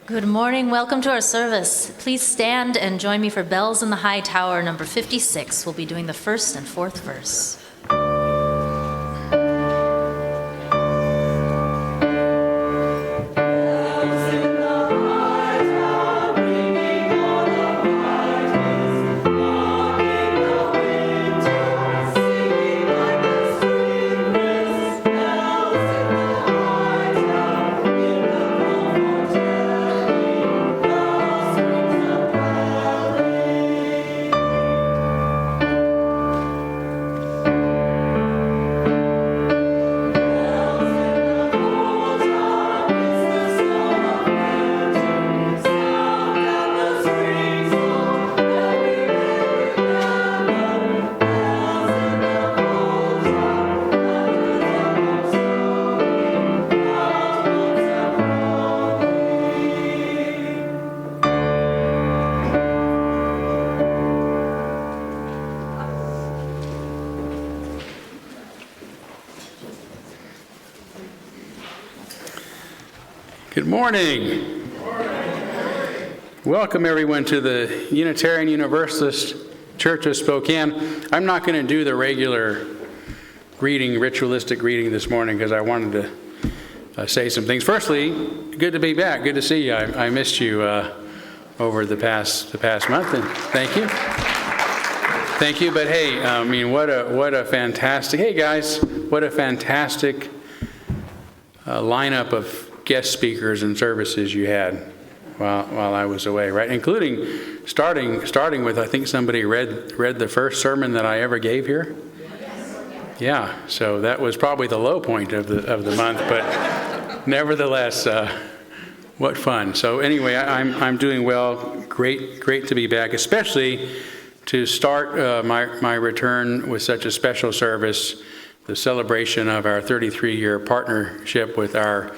Good morning. Welcome to our service. Please stand and join me for Bells in the High Tower, number 56. We'll be doing the first and fourth verse. Good morning. Welcome everyone to the Unitarian Universalist Church of Spokane. I'm not going to do the regular greeting, ritualistic greeting this morning because I wanted to say some things. Firstly, good to be back. Good to see you. I missed you over the past month, and thank you. Thank you. But hey, I mean, what a fantastic. Hey guys, what a fantastic lineup of guest speakers and services you had while I was away, right? Including starting with, I think somebody read the first sermon that I ever gave here. Yeah, so that was probably the low point of the month, but nevertheless, what fun. So anyway, I'm doing well. Great to be back, especially to start my return with such a special service, the celebration of our 33-year partnership with our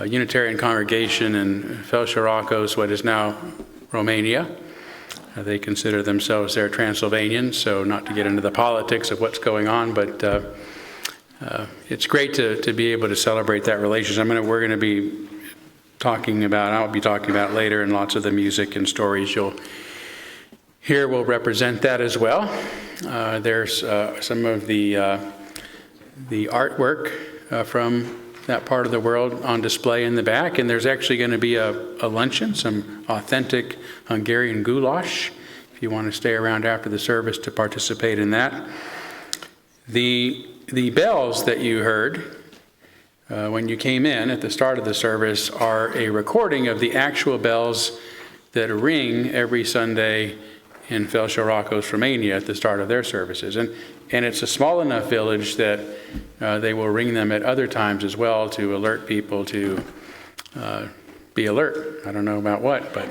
Unitarian congregation in Felsőrákos, what is now Romania. They consider themselves their Transylvanians, so not to get into the politics of what's going on, but it's great to be able to celebrate that relationship. We're going to be I'll be talking about later, and lots of the music and stories you'll hear will represent that as well. There's some of the artwork from that part of the world on display in the back, and there's actually going to be a luncheon, some authentic Hungarian goulash, if you want to stay around after the service to participate in that. The bells that you heard when you came in at the start of the service are a recording of the actual bells that ring every Sunday in Felsőrákos, Romania at the start of their services. And it's a small enough village that they will ring them at other times as well to alert people to be alert. I don't know about what, but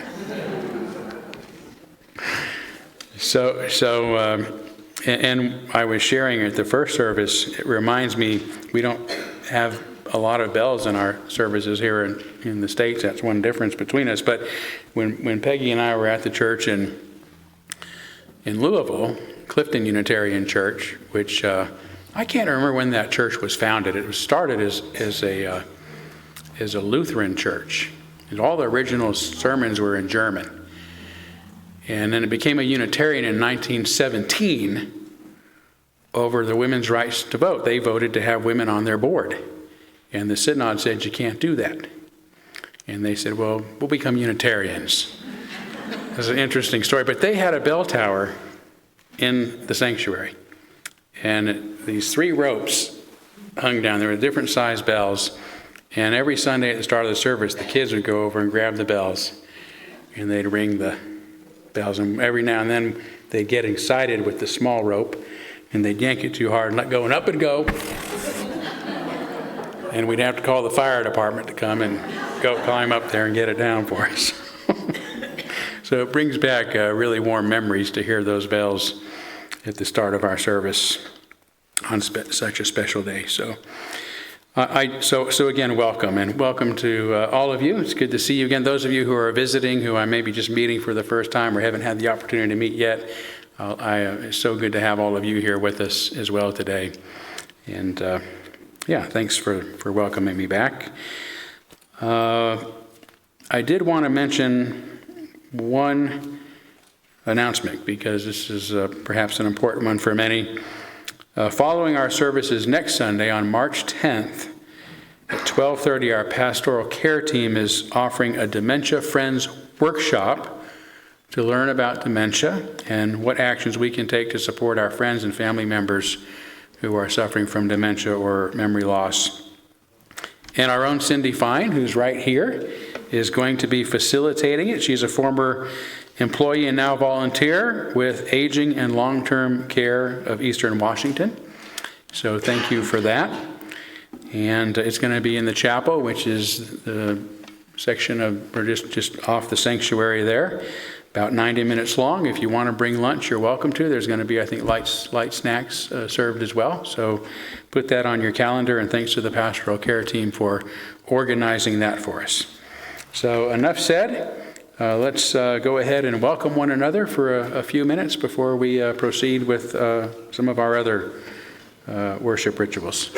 and I was sharing at the first service. It reminds me we don't have a lot of bells in our services here in the States. That's one difference between us. But when Peggy and I were at the church in Louisville, Clifton Unitarian Church, which I can't remember when that church was founded. It was started as a Lutheran church, and all the original sermons were in German. And then it became a Unitarian in 1917 over the women's rights to vote. They voted to have women on their board, and the synod said you can't do that. And they said, well, we'll become Unitarians. It's an interesting story, but they had a bell tower in the sanctuary, and these 3 ropes hung down. There were different size bells, and every Sunday at the start of the service, the kids would go over and grab the bells, and they'd ring the bells, and every now and then they'd get excited with the small rope, and they'd yank it too hard and let go, and up and go, and we'd have to call the fire department to come and go climb up there and get it down for us. So it brings back really warm memories to hear those bells at the start of our service on such a special day. So again, welcome, and welcome to all of you. It's good to see you again. Those of you who are visiting, who I may be just meeting for the first time or haven't had the opportunity to meet yet, it's so good to have all of you here with us as well today. And thanks for welcoming me back. I did want to mention one announcement because this is perhaps an important one for many. Following our services next Sunday on March 10th at 12:30, our pastoral care team is offering a Dementia Friends workshop to learn about dementia and what actions we can take to support our friends and family members who are suffering from dementia or memory loss. And our own Cindy Fine, who's right here, is going to be facilitating it. She's a former employee and now volunteer with Aging and Long-Term Care of Eastern Washington. So thank you for that. And it's going to be in the chapel, which is the section of, or just off the sanctuary there, about 90 minutes long. If you want to bring lunch, you're welcome to. There's going to be, I think, light snacks served as well. So put that on your calendar, and thanks to the pastoral care team for organizing that for us. So enough said. Let's go ahead and welcome one another for a few minutes before we proceed with some of our other worship rituals.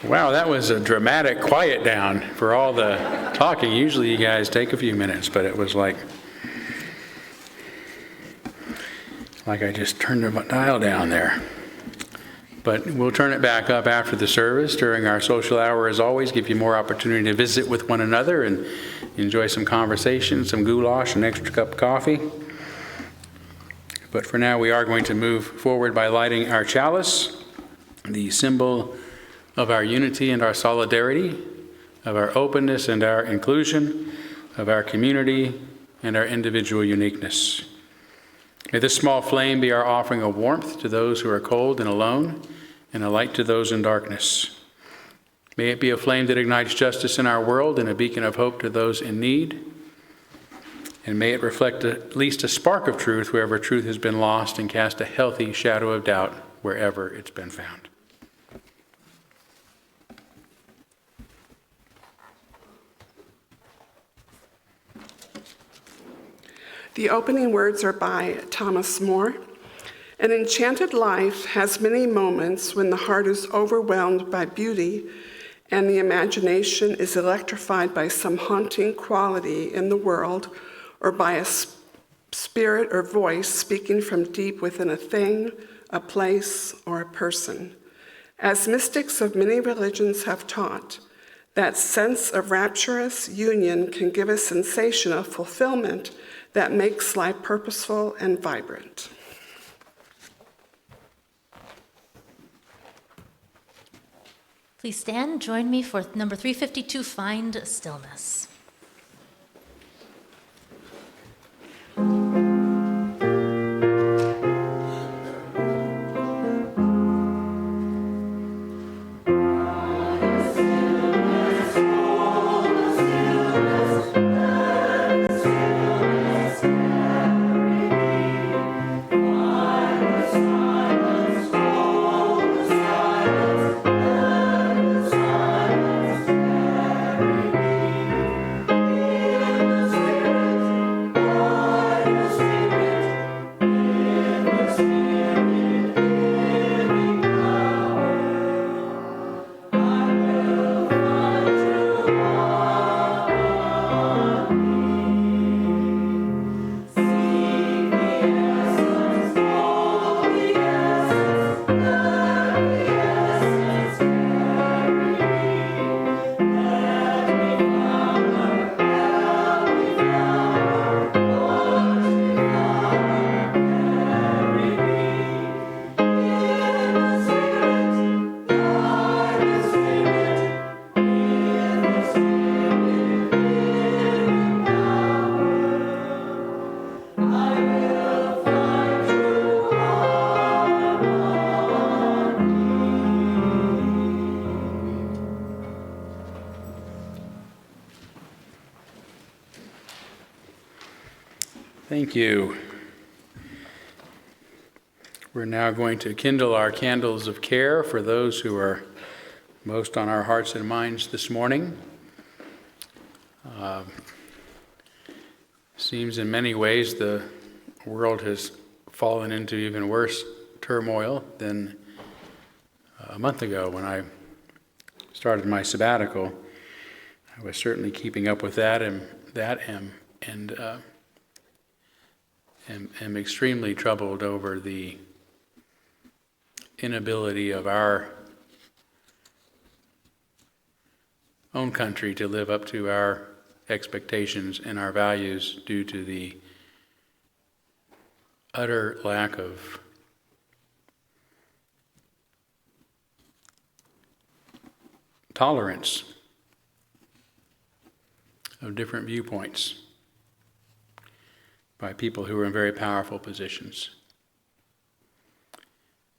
Wow, that was a dramatic quiet down for all the talking. Usually you guys take a few minutes, but it was like I just turned the dial down there. But we'll turn it back up after the service during our social hour, as always, give you more opportunity to visit with one another and enjoy some conversation, some goulash, an extra cup of coffee. But for now, we are going to move forward by lighting our chalice, the symbol of our unity and our solidarity, of our openness and our inclusion, of our community and our individual uniqueness. May this small flame be our offering of warmth to those who are cold and alone, and a light to those in darkness. May it be a flame that ignites justice in our world and a beacon of hope to those in need. And may it reflect at least a spark of truth wherever truth has been lost, and cast a healthy shadow of doubt wherever it's been found. The opening words are by Thomas More. An enchanted life has many moments when the heart is overwhelmed by beauty and the imagination is electrified by some haunting quality in the world, or by a spirit or voice speaking from deep within a thing, a place, or a person. As mystics of many religions have taught, that sense of rapturous union can give a sensation of fulfillment that makes life purposeful and vibrant. Please stand, join me for number 352, Find Stillness. Thank you. We're now going to kindle our candles of care for those who are most on our hearts and minds this morning. Seems in many ways the world has fallen into even worse turmoil than a month ago when I started my sabbatical. I was certainly keeping up with that and am extremely troubled over the inability of our own country to live up to our expectations and our values due to the utter lack of tolerance of different viewpoints by people who are in very powerful positions.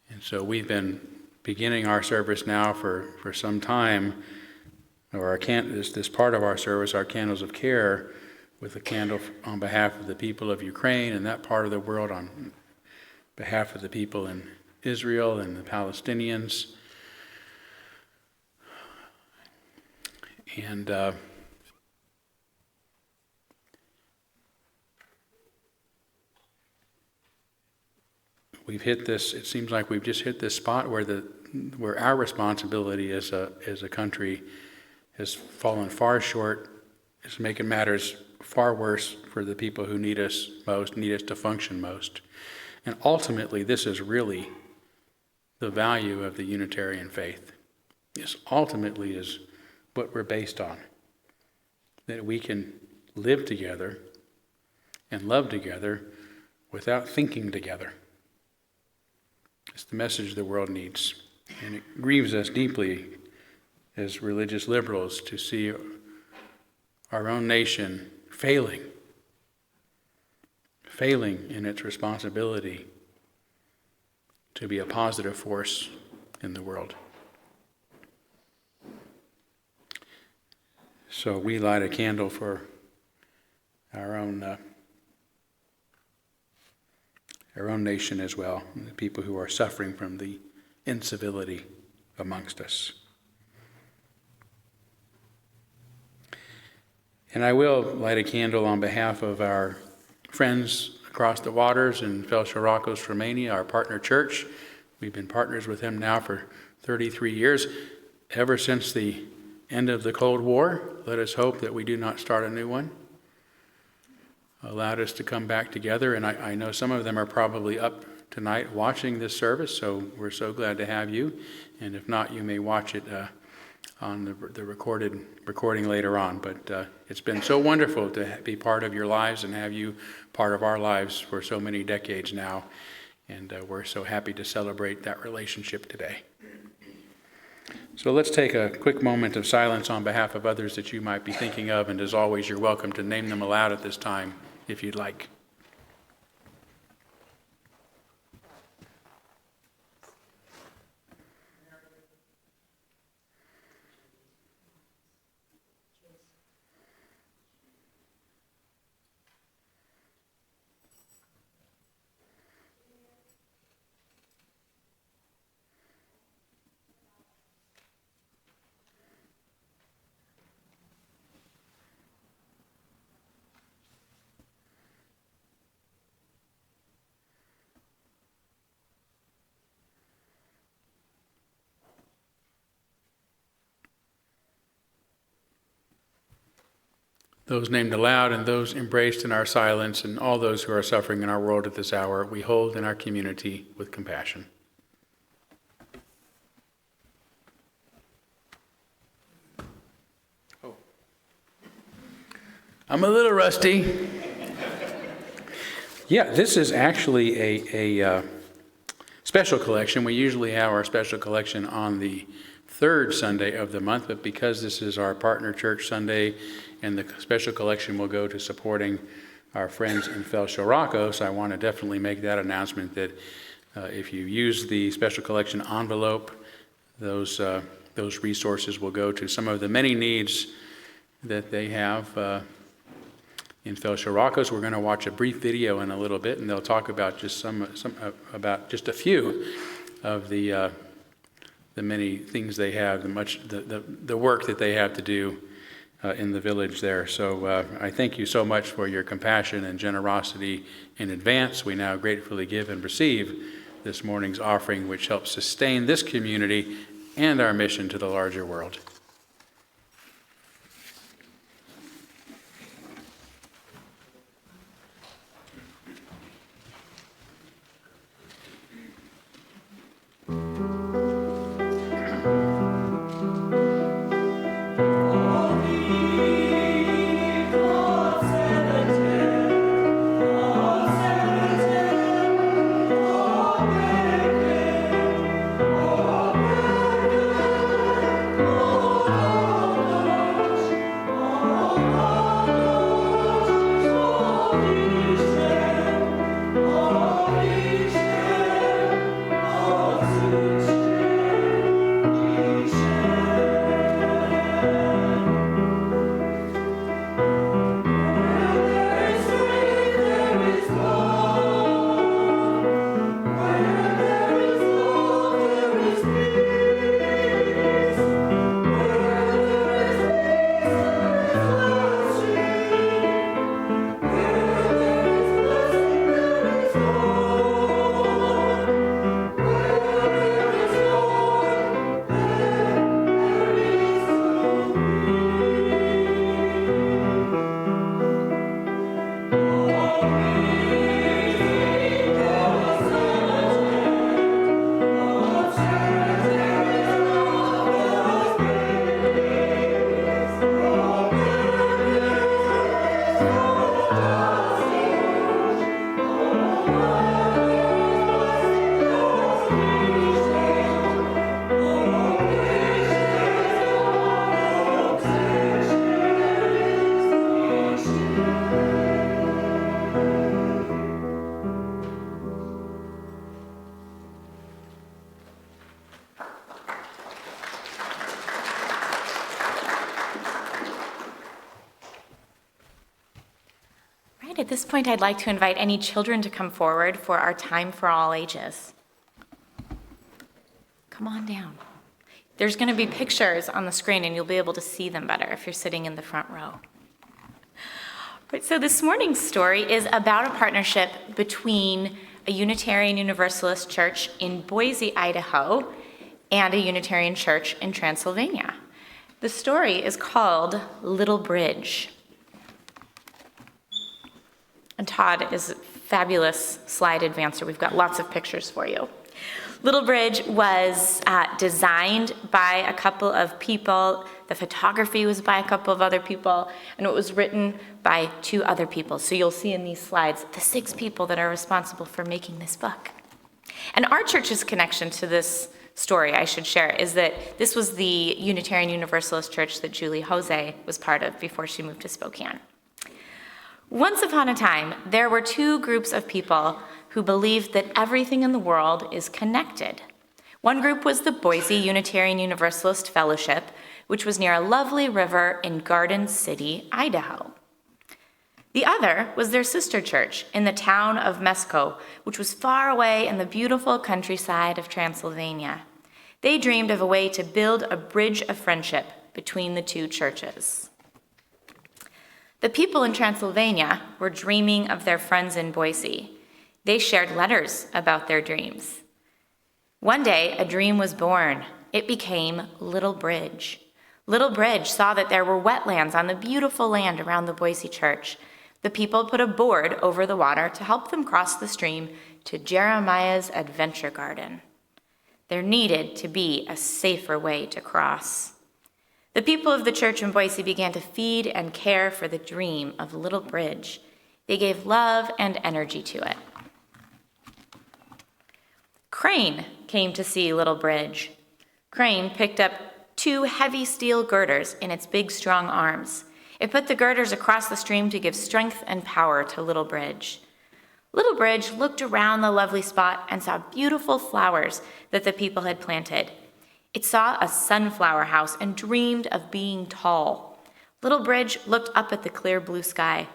And so we've been beginning our service now for some time, or this part of our service, our candles of care, with a candle on behalf of the people of Ukraine and that part of the world, on behalf of the people in Israel and the Palestinians. And we've hit this, it seems like we've just hit this spot where our responsibility as a country has fallen far short. It's making matters far worse for the people who need us most, need us to function most. And ultimately, this is really the value of the Unitarian faith. This ultimately is what we're based on. That we can live together and love together without thinking together. It's the message the world needs. And it grieves us deeply as religious liberals to see our own nation failing in its responsibility to be a positive force in the world. So we light a candle for our own our own nation as well, and the people who are suffering from the incivility amongst us. And I will light a candle on behalf of our friends across the waters in Felsőrákos, Romania, our partner church. We've been partners with them now for 33 years, ever since the end of the Cold War. Let us hope that we do not start a new one. Allowed us to come back together, and I know some of them are probably up tonight watching this service, so we're so glad to have you. And if not, you may watch it on the recording later on. But it's been so wonderful to be part of your lives and have you part of our lives for so many decades now. And we're so happy to celebrate that relationship today. So let's take a quick moment of silence on behalf of others that you might be thinking of. And as always, you're welcome to name them aloud at this time if you'd like. Those named aloud and those embraced in our silence, and all those who are suffering in our world at this hour, we hold in our community with compassion. Oh, I'm a little rusty. Yeah, this is actually a special collection. We usually have our special collection on the third Sunday of the month, but because this is our partner church Sunday, and the special collection will go to supporting our friends in Felsőrákos, I want to definitely make that announcement that if you use the special collection envelope, those resources will go to some of the many needs that they have in Felsőrákos. We're going to watch a brief video in a little bit, and they'll talk about just about just a few of the many things they have, the work that they have to do in the village there. So I thank you so much for your compassion and generosity in advance. We now gratefully give and receive this morning's offering, which helps sustain this community and our mission to the larger world. Oh right, at this point, I'd like to invite any children to come forward for our time for all ages. Come on down. There's going to be pictures on the screen, and you'll be able to see them better if you're sitting in the front row. Right, so this morning's story is about a partnership between a Unitarian Universalist church in Boise, Idaho, and a Unitarian church in Transylvania. The story is called Little Bridge. And Todd is a fabulous slide advancer. We've got lots of pictures for you. Little Bridge was designed by a couple of people. The photography was by a couple of other people, and it was written by 2 other people. So you'll see in these slides the 6 people that are responsible for making this book. And our church's connection to this story, I should share, is that this was the Unitarian Universalist church that Julie Jose was part of before she moved to Spokane. Once upon a time, there were 2 groups of people who believed that everything in the world is connected. One group was the Boise Unitarian Universalist Fellowship, which was near a lovely river in Garden City, Idaho. The other was their sister church in the town of Mesko, which was far away in the beautiful countryside of Transylvania. They dreamed of a way to build a bridge of friendship between the 2 churches. The people in Transylvania were dreaming of their friends in Boise. They shared letters about their dreams. One day, a dream was born. It became Little Bridge. Little Bridge saw that there were wetlands on the beautiful land around the Boise church. The people put a board over the water to help them cross the stream to Jeremiah's Adventure Garden. There needed to be a safer way to cross. The people of the church in Boise began to feed and care for the dream of Little Bridge. They gave love and energy to it. Crane came to see Little Bridge. Crane picked up 2 heavy steel girders in its big, strong arms. It put the girders across the stream to give strength and power to Little Bridge. Little Bridge looked around the lovely spot and saw beautiful flowers that the people had planted. It saw a sunflower house and dreamed of being tall. Little Bridge looked up at the clear blue sky.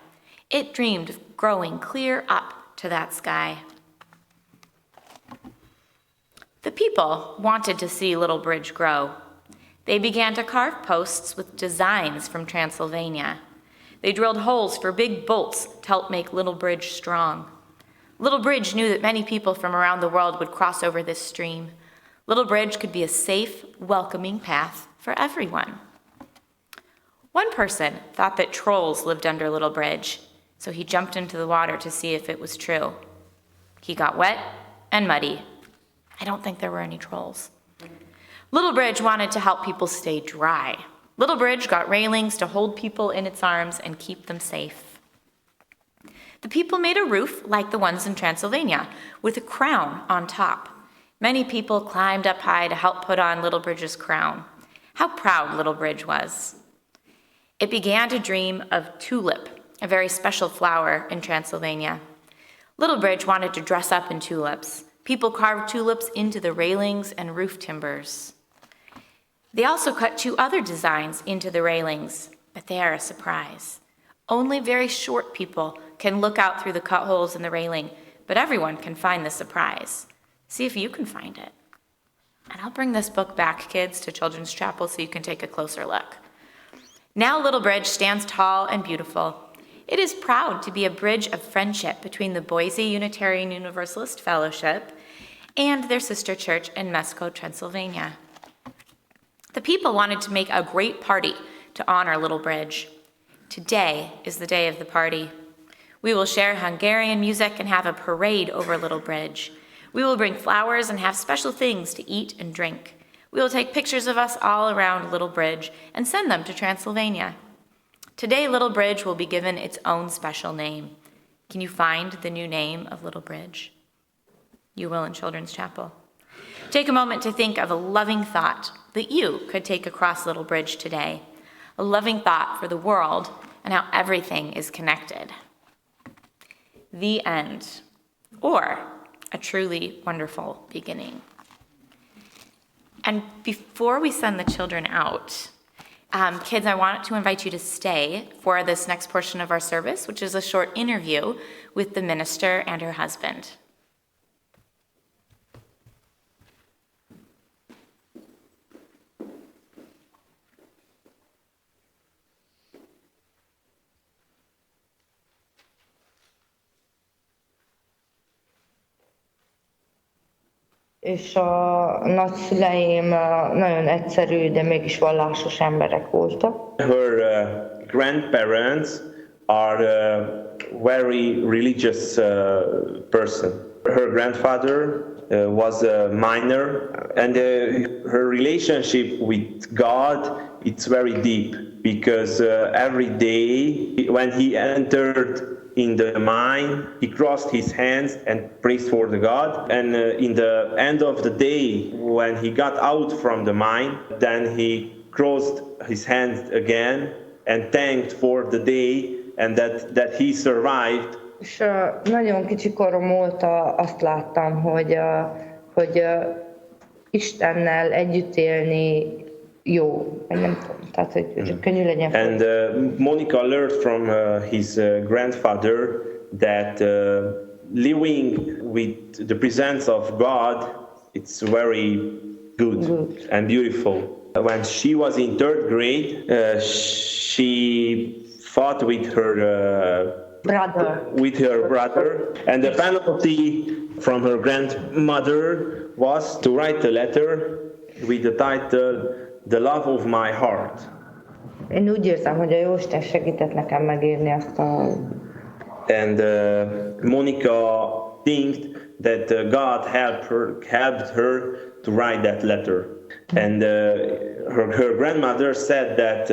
It dreamed of growing clear up to that sky. The people wanted to see Little Bridge grow. They began to carve posts with designs from Transylvania. They drilled holes for big bolts to help make Little Bridge strong. Little Bridge knew that many people from around the world would cross over this stream. Little Bridge could be a safe, welcoming path for everyone. One person thought that trolls lived under Little Bridge, so he jumped into the water to see if it was true. He got wet and muddy. I don't think there were any trolls. Little Bridge wanted to help people stay dry. Little Bridge got railings to hold people in its arms and keep them safe. The people made a roof like the ones in Transylvania, with a crown on top. Many people climbed up high to help put on Little Bridge's crown. How proud Little Bridge was. It began to dream of tulip, a very special flower in Transylvania. Little Bridge wanted to dress up in tulips. People carved tulips into the railings and roof timbers. They also cut 2 other designs into the railings, but they are a surprise. Only very short people can look out through the cut holes in the railing, but everyone can find the surprise. See if you can find it. And I'll bring this book back, kids, to Children's Chapel so you can take a closer look. Now Little Bridge stands tall and beautiful. It is proud to be a bridge of friendship between the Boise Unitarian Universalist Fellowship and their sister church in Mesko, Transylvania. The people wanted to make a great party to honor Little Bridge. Today is the day of the party. We will share Hungarian music and have a parade over Little Bridge. We will bring flowers and have special things to eat and drink. We will take pictures of us all around Little Bridge and send them to Transylvania. Today, Little Bridge will be given its own special name. Can you find the new name of Little Bridge? You will in Children's Chapel. Take a moment to think of a loving thought that you could take across Little Bridge today. A loving thought for the world and how everything is connected. The end, or a truly wonderful beginning. And before we send the children out, Kids, I want to invite you to stay for this next portion of our service, which is a short interview with the minister and her husband. És a nagyszüleim nagyon egyszerű, de mégis vallásos emberek voltak. Her grandparents are very religious person. Her grandfather was a miner, and her relationship with God, it's very deep, because every day when he entered in the mine, he crossed his hands and prayed for the God. And in the end of the day, when he got out from the mine, then he crossed his hands again and thanked for the day and that he survived. És nagyon kicsi korom óta azt láttam, hogy Istennel együtt élni jó, vagy nem tudom, tehát hogy könnyű legyen. And Monica learned from his grandfather that living with the presence of God, it's very good and beautiful. When she was in 3rd grade, she fought with her brother, and the penalty from her grandmother was to write a letter with the title "The Love of My Heart." Én úgy érzem, hogy a Jóisten segített nekem megírni azt a... And Monica thinks that God helped her to write that letter. And her grandmother said that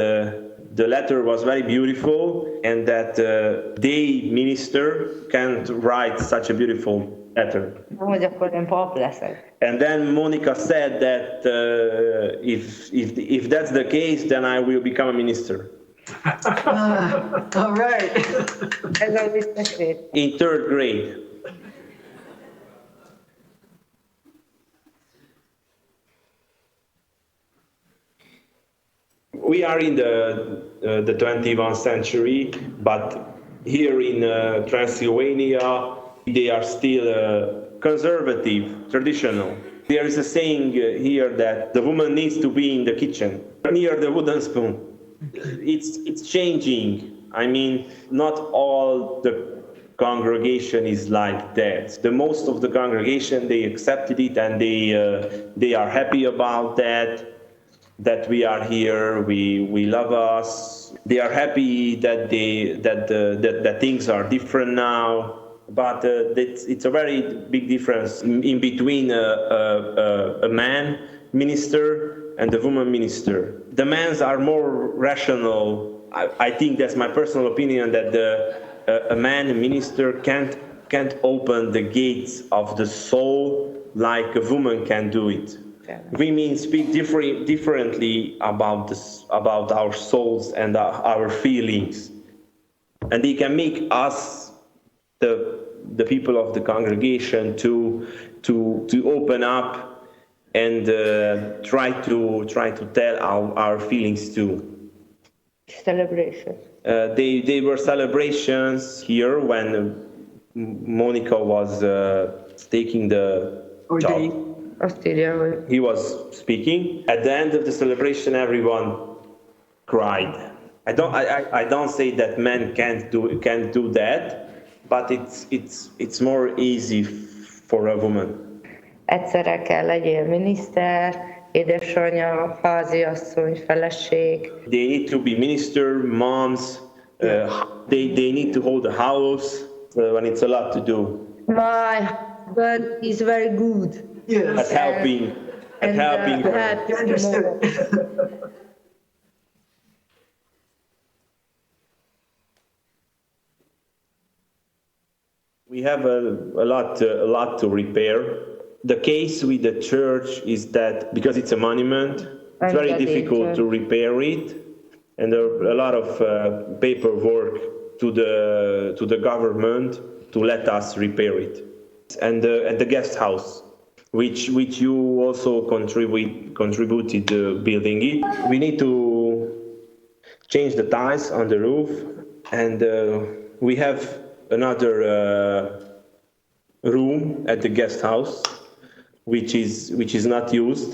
the letter was very beautiful, and that they minister can't write such a beautiful letter. Hogy akkor én pap leszek. And then Monica said that if that's the case, then I will become a minister. All right. Ez a visszasét. In 3rd grade. We are in the 21st century, but here in Transylvania, they are still conservative, traditional. There is a saying here that the woman needs to be in the kitchen, near the wooden spoon. It's changing. I mean, not all the congregation is like that. The most of the congregation, they accepted it, and they are happy about that we are here, we love us. They are happy that that things are different now. But it's a very big difference in between a man minister and a woman minister. The men are more rational. I think that's my personal opinion, that a man minister can't open the gates of the soul like a woman can do it. Women speak differently about our souls and our feelings, and they can make us, the people of the congregation, to open up and try to tell our feelings too. Celebration. They were celebrations here when Monica was taking the job. Azt írja, hogy He was speaking. At the end of the celebration, everyone cried. I don't say that men can't do that, but it's more easy for a woman. egyszerre kell legyél miniszter, édesanyja, háziasszony, feleség. They need to be minister, moms. They need to hold the house when it's a lot to do. My God is very good. Yes. At helping her. Help You understood. We have a lot to repair. The case with the church is that because it's a monument, it's very difficult to repair it, and there are a lot of paperwork to the government to let us repair it. And the guest house, which you also contributed building it. We need change the tiles on the roof, and we have another room at the guest house, which is not used.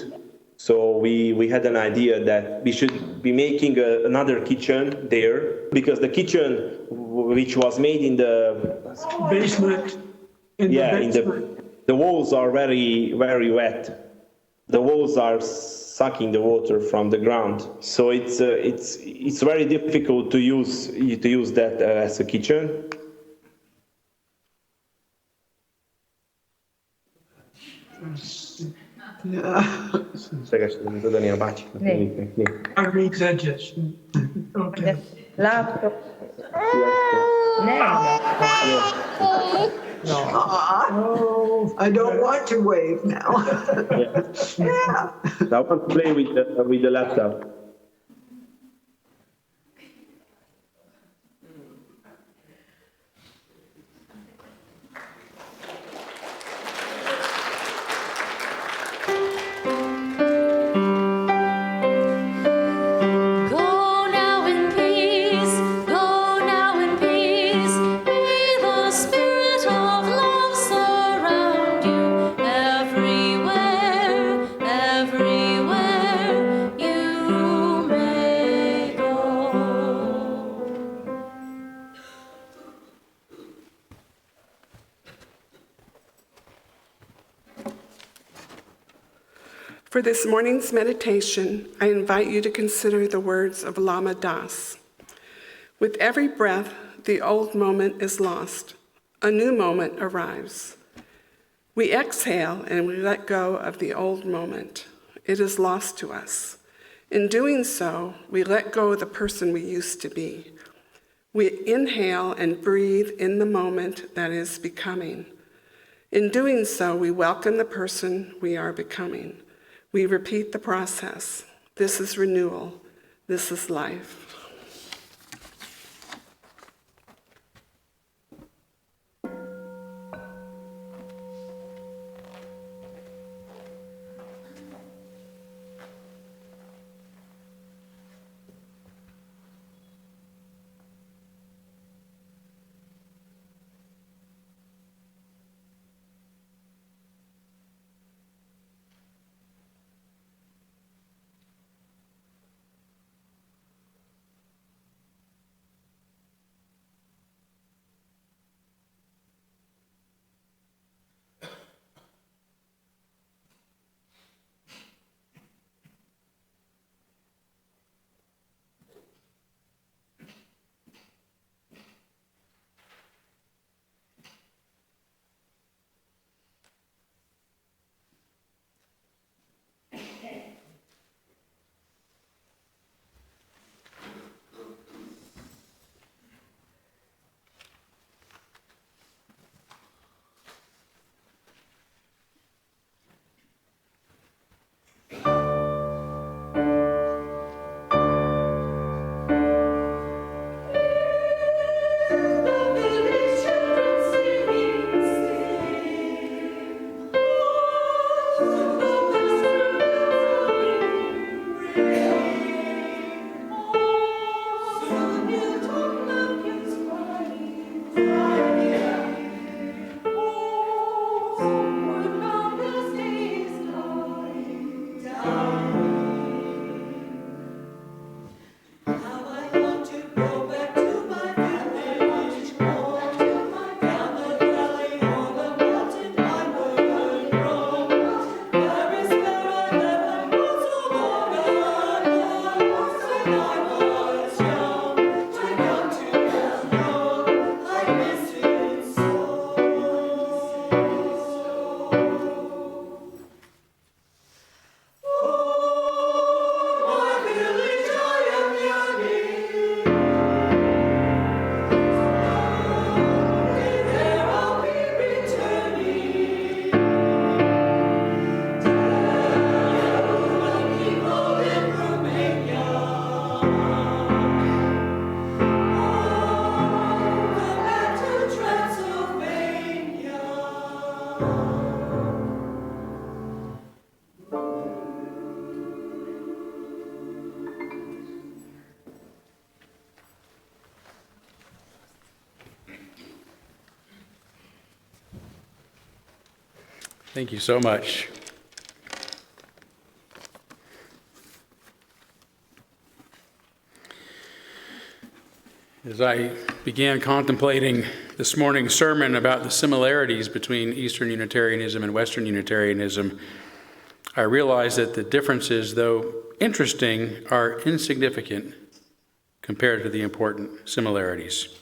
So we had an idea that we should be making another kitchen there, because the kitchen which was made in the Basement. the walls are very, very wet. The walls are sucking the water from the ground, so it's very difficult to use that as a kitchen. Segesen tudani a bácsiknak. Army edges. Okay. Látok. Nem. Oh, I don't want to wave now. Yeah. I want to play with the laptop. Go now in peace, go now in peace. May the spirit of love surround you everywhere, everywhere you may go. For this morning's meditation, I invite you to consider the words of Lama Das. With every breath, the old moment is lost. A new moment arrives. We exhale and we let go of the old moment. It is lost to us. In doing so, we let go of the person we used to be. We inhale and breathe in the moment that is becoming. In doing so, we welcome the person we are becoming. We repeat the process. This is renewal. This is life. Thank you so much. As I began contemplating this morning's sermon about the similarities between Eastern Unitarianism and Western Unitarianism, I realized that the differences, though interesting, are insignificant compared to the important similarities.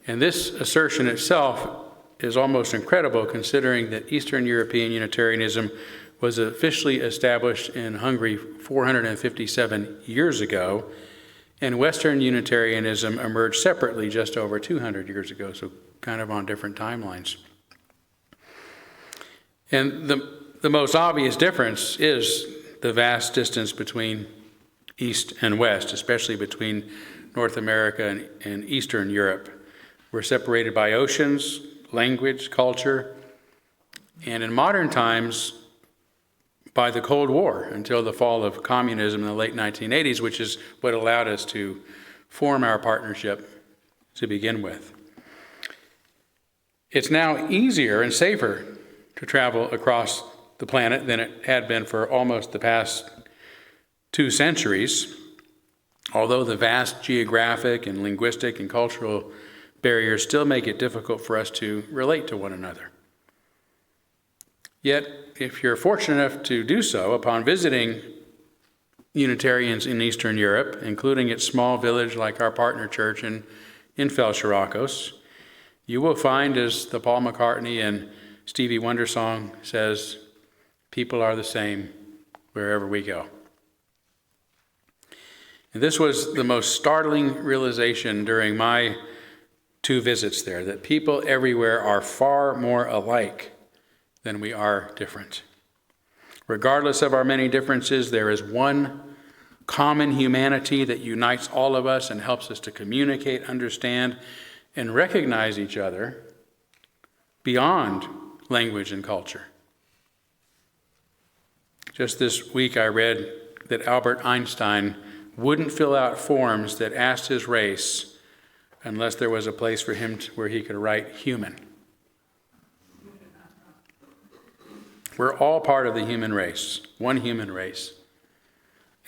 And this assertion itself is almost incredible, considering that Eastern European Unitarianism was officially established in Hungary 457 years ago, and Western Unitarianism emerged separately just over 200 years ago, so kind of on different timelines. And the most obvious difference is the vast distance between East and West, especially between North America and Eastern Europe. We're separated by oceans, language, culture, and in modern times, by the Cold War until the fall of communism in the late 1980s, which is what allowed us to form our partnership to begin with. It's now easier and safer to travel across the planet than it had been for almost the past 2 centuries, although the vast geographic and linguistic and cultural barriers still make it difficult for us to relate to one another. Yet, if you're fortunate enough to do so, upon visiting Unitarians in Eastern Europe, including its small village like our partner church in Felsőrákos, you will find, as the Paul McCartney and Stevie Wonder song says, people are the same wherever we go. And this was the most startling realization during my 2 visits there, that people everywhere are far more alike than we are different. Regardless of our many differences, there is one common humanity that unites all of us and helps us to communicate, understand, and recognize each other beyond language and culture. Just this week I read that Albert Einstein wouldn't fill out forms that asked his race unless there was a place for him where he could write human. We're all part of the human race, one human race.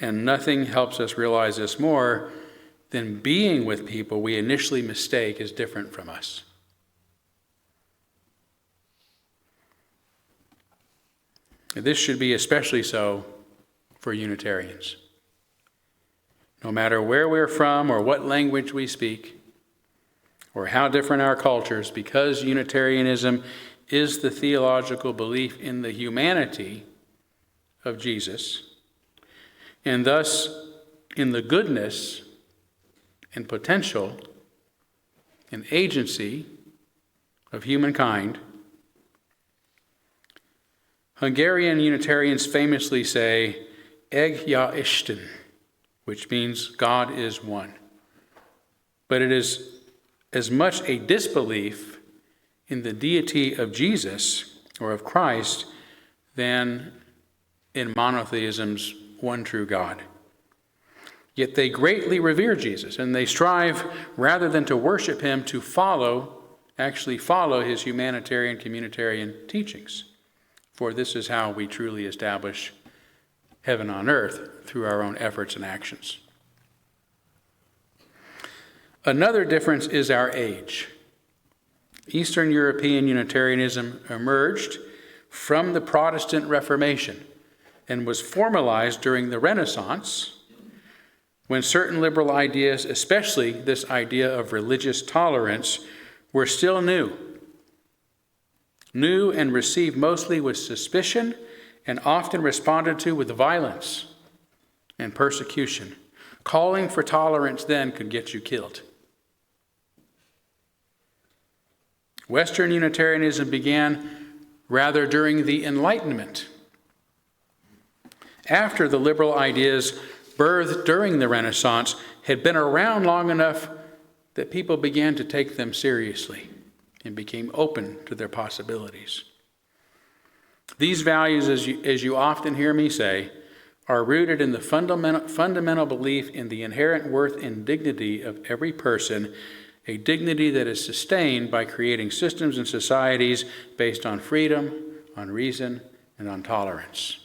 And nothing helps us realize this more than being with people we initially mistake as different from us. And this should be especially so for Unitarians. No matter where we're from or what language we speak, or how different our cultures, because Unitarianism is the theological belief in the humanity of Jesus, and thus in the goodness and potential and agency of humankind. Hungarian Unitarians famously say, Eg ja Isten, which means God is one. But it is as much a disbelief in the deity of Jesus or of Christ than in monotheism's one true God. Yet they greatly revere Jesus, and they strive, rather than to worship him, to actually follow his humanitarian, communitarian teachings. For this is how we truly establish heaven on earth, through our own efforts and actions. Another difference is our age. Eastern European Unitarianism emerged from the Protestant Reformation and was formalized during the Renaissance, when certain liberal ideas, especially this idea of religious tolerance, were still new and received mostly with suspicion and often responded to with violence and persecution. Calling for tolerance then could get you killed. Western Unitarianism began rather during the Enlightenment, after the liberal ideas birthed during the Renaissance had been around long enough that people began to take them seriously and became open to their possibilities. These values, as you often hear me say, are rooted in the fundamental belief in the inherent worth and dignity of every person, a dignity that is sustained by creating systems and societies based on freedom, on reason, and on tolerance.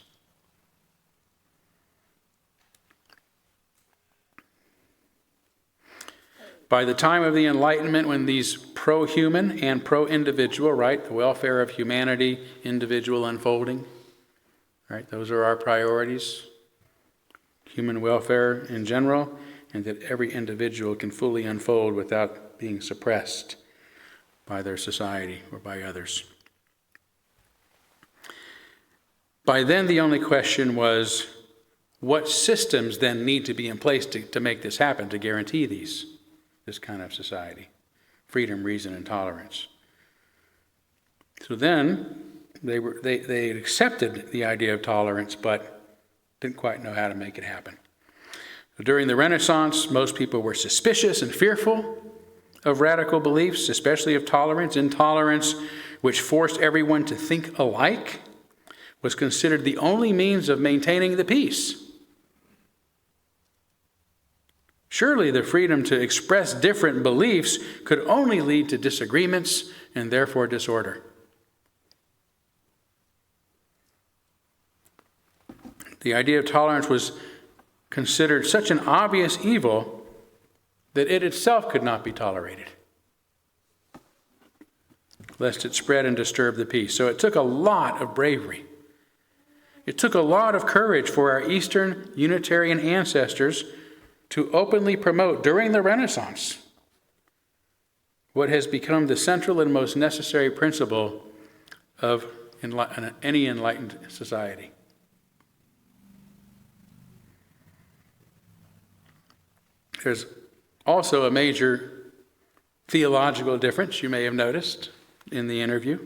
By the time of the Enlightenment, when these pro-human and pro-individual, right, the welfare of humanity, individual unfolding, right, those are our priorities. Human welfare in general, and that every individual can fully unfold without being suppressed by their society or by others. By then, the only question was, what systems then need to be in place to make this happen, to guarantee this kind of society? Freedom, reason, and tolerance. So then, they accepted the idea of tolerance, but didn't quite know how to make it happen. So during the Renaissance, most people were suspicious and fearful of radical beliefs, especially of tolerance. Intolerance, which forced everyone to think alike, was considered the only means of maintaining the peace. Surely the freedom to express different beliefs could only lead to disagreements and therefore disorder. The idea of tolerance was considered such an obvious evil that it itself could not be tolerated, lest it spread and disturb the peace. So it took a lot of bravery. It took a lot of courage for our Eastern Unitarian ancestors to openly promote during the Renaissance what has become the central and most necessary principle of any enlightened society. There's also a major theological difference you may have noticed in the interview.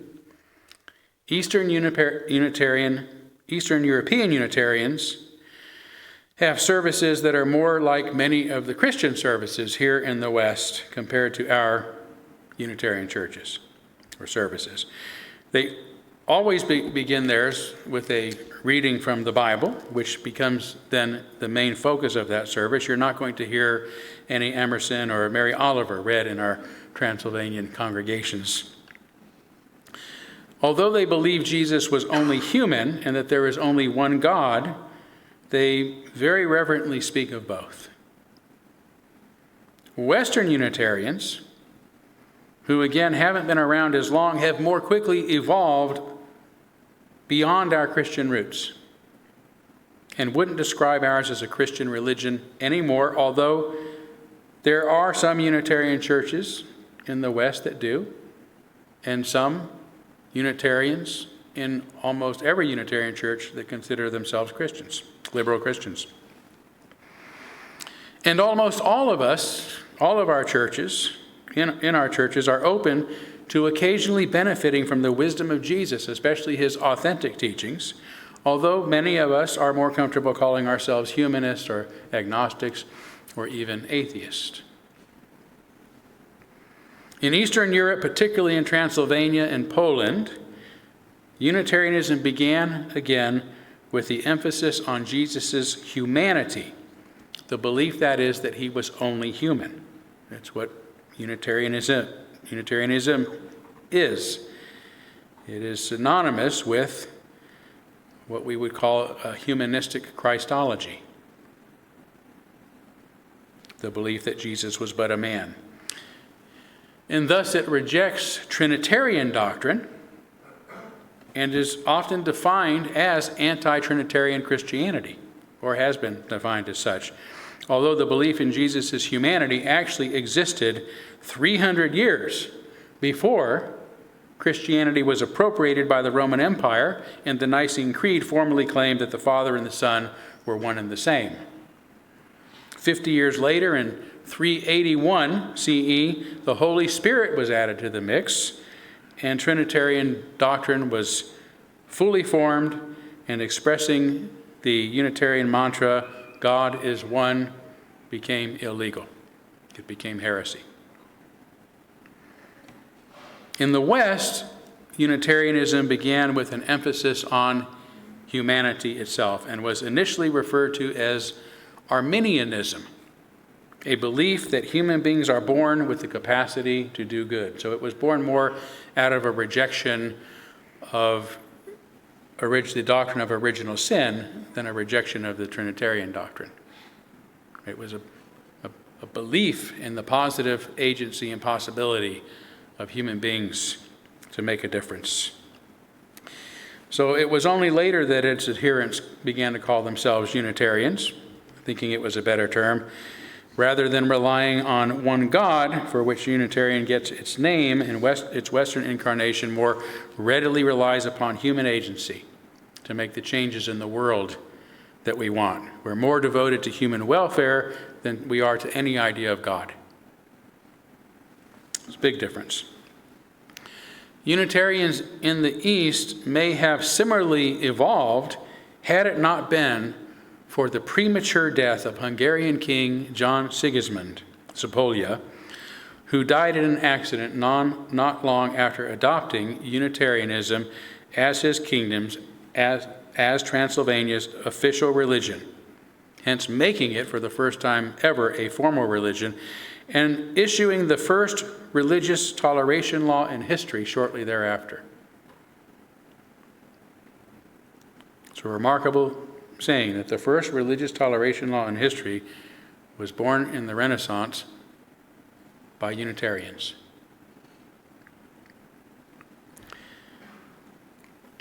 Eastern European Unitarians have services that are more like many of the Christian services here in the West compared to our Unitarian churches or services. They always begin theirs with a reading from the Bible, which becomes then the main focus of that service. You're not going to hear any Emerson or Mary Oliver read in our Transylvanian congregations. Although they believe Jesus was only human and that there is only one God, they very reverently speak of both. Western Unitarians, who again haven't been around as long, have more quickly evolved beyond our Christian roots and wouldn't describe ours as a Christian religion anymore, although there are some Unitarian churches in the West that do, and some Unitarians in almost every Unitarian church that consider themselves Christians, liberal Christians. And almost all of us, all of our churches, in our churches, are open to occasionally benefiting from the wisdom of Jesus, especially his authentic teachings, although many of us are more comfortable calling ourselves humanists or agnostics or even atheists. In Eastern Europe, particularly in Transylvania and Poland, Unitarianism began again with the emphasis on Jesus' humanity, the belief, that is, that he was only human. That's what Unitarianism is. It is synonymous with what we would call a humanistic Christology, the belief that Jesus was but a man. And thus it rejects Trinitarian doctrine and is often defined as anti-Trinitarian Christianity, or has been defined as such, although the belief in Jesus' humanity actually existed 300 years before Christianity was appropriated by the Roman Empire, and the Nicene Creed formally claimed that the Father and the Son were one and the same. 50 years later, in 381 CE, the Holy Spirit was added to the mix, and Trinitarian doctrine was fully formed, and expressing the Unitarian mantra, God is one, became illegal. It became heresy. In the West, Unitarianism began with an emphasis on humanity itself and was initially referred to as Arminianism, a belief that human beings are born with the capacity to do good. So it was born more out of a rejection of the doctrine of original sin than a rejection of the Trinitarian doctrine. It was a belief in the positive agency and possibility of human beings to make a difference. So it was only later that its adherents began to call themselves Unitarians, thinking it was a better term, rather than relying on one God, for which Unitarian gets its name, and its Western incarnation more readily relies upon human agency to make the changes in the world that we want. We're more devoted to human welfare than we are to any idea of God. It's a big difference. Unitarians in the East may have similarly evolved had it not been for the premature death of Hungarian King John Sigismund Zápolya, who died in an accident not long after adopting Unitarianism as his kingdom's, as Transylvania's official religion, hence making it for the first time ever a formal religion, and issuing the first religious toleration law in history shortly thereafter. It's a remarkable saying that the first religious toleration law in history was born in the Renaissance by Unitarians.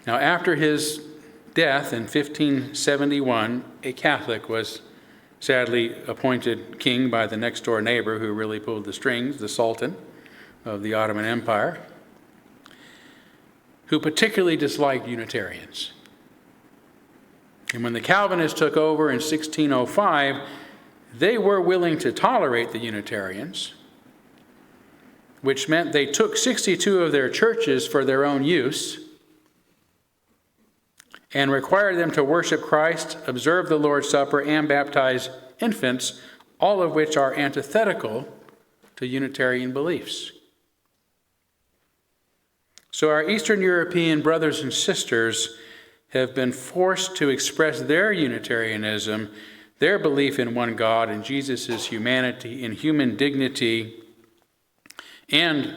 Now, after his death in 1571, a Catholic was sadly appointed king by the next door neighbor who really pulled the strings, the Sultan of the Ottoman Empire, who particularly disliked Unitarians. And when the Calvinists took over in 1605, they were willing to tolerate the Unitarians, which meant they took 62 of their churches for their own use and required them to worship Christ, observe the Lord's Supper, and baptize infants, all of which are antithetical to Unitarian beliefs. So our Eastern European brothers and sisters have been forced to express their Unitarianism, their belief in one God and Jesus' humanity, in human dignity, and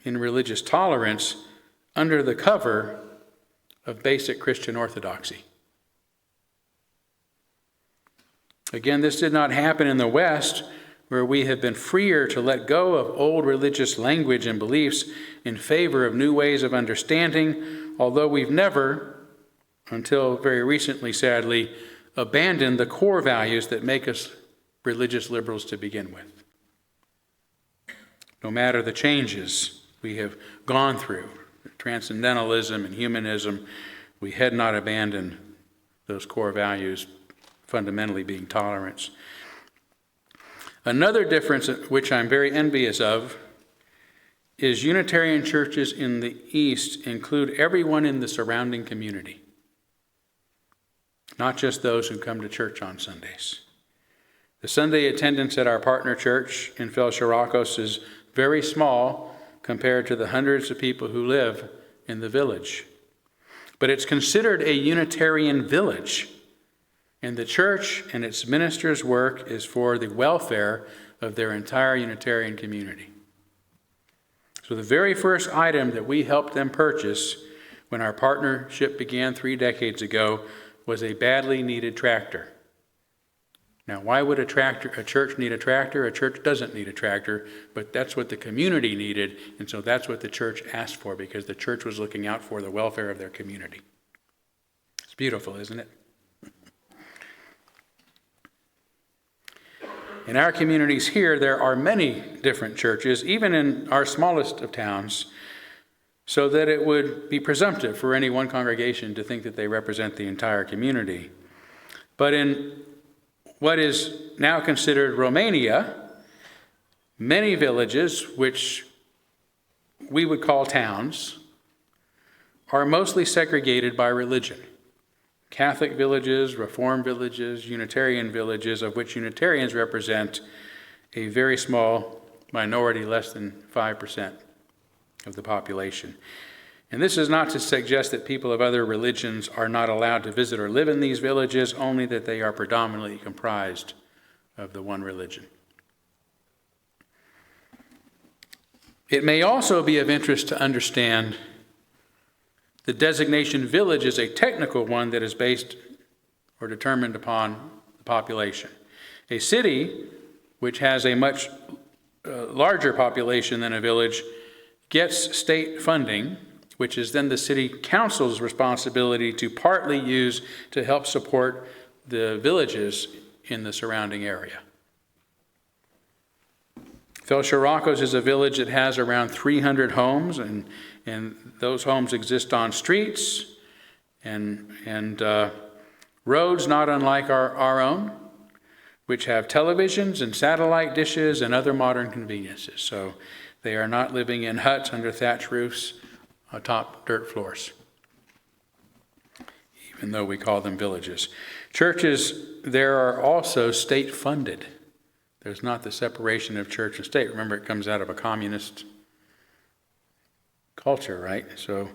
in religious tolerance under the cover of basic Christian orthodoxy. Again, this did not happen in the West, where we have been freer to let go of old religious language and beliefs in favor of new ways of understanding, although we've never, until very recently, sadly, abandoned the core values that make us religious liberals to begin with. No matter the changes we have gone through, transcendentalism and humanism, we had not abandoned those core values, fundamentally being tolerance. Another difference, which I'm very envious of, is Unitarian churches in the East include everyone in the surrounding community, not just those who come to church on Sundays. The Sunday attendance at our partner church in Felsőrákos is very small compared to the hundreds of people who live in the village. But it's considered a Unitarian village, and the church and its ministers' work is for the welfare of their entire Unitarian community. So the very first item that we helped them purchase when our partnership began 3 decades ago was a badly needed tractor. Now, why would a church need a tractor? A church doesn't need a tractor, but that's what the community needed, and so that's what the church asked for, because the church was looking out for the welfare of their community. It's beautiful, isn't it? In our communities here, there are many different churches, even in our smallest of towns, so that it would be presumptive for any one congregation to think that they represent the entire community. But in what is now considered Romania, many villages, which we would call towns, are mostly segregated by religion. Catholic villages, Reformed villages, Unitarian villages, of which Unitarians represent a very small minority, less than 5% of the population. And this is not to suggest that people of other religions are not allowed to visit or live in these villages, only that they are predominantly comprised of the one religion. It may also be of interest to understand The designation village is a technical one that is based or determined upon the population. A city, which has a much larger population than a village, gets state funding, which is then the city council's responsibility to partly use to help support the villages in the surrounding area. Felsőrákos is a village that has around 300 homes, and those homes exist on streets and roads not unlike our own, which have televisions and satellite dishes and other modern conveniences. So they are not living in huts under thatch roofs atop dirt floors, even though we call them villages. Churches there are also state-funded. There's not the separation of church and state. Remember, it comes out of a communist culture, right? So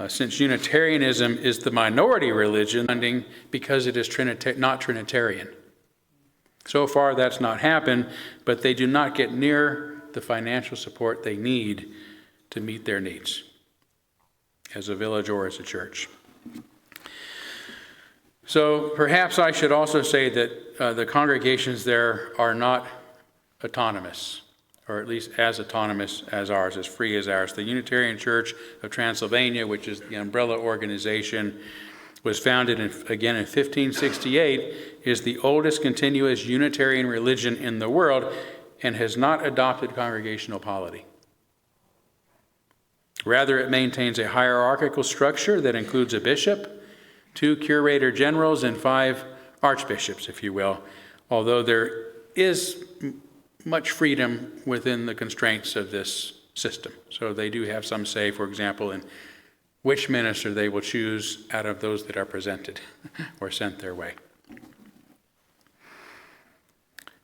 since Unitarianism is the minority religion, funding because it is not Trinitarian. So far, that's not happened, but they do not get near the financial support they need to meet their needs as a village or as a church. So perhaps I should also say that the congregations there are not autonomous, or at least as autonomous as ours, as free as ours. The Unitarian Church of Transylvania, which is the umbrella organization, was founded again in 1568, is the oldest continuous Unitarian religion in the world and has not adopted congregational polity. Rather, it maintains a hierarchical structure that includes a bishop, 2 curator generals, and 5 archbishops, if you will, although there is much freedom within the constraints of this system. So they do have some say, for example, in which minister they will choose out of those that are presented or sent their way.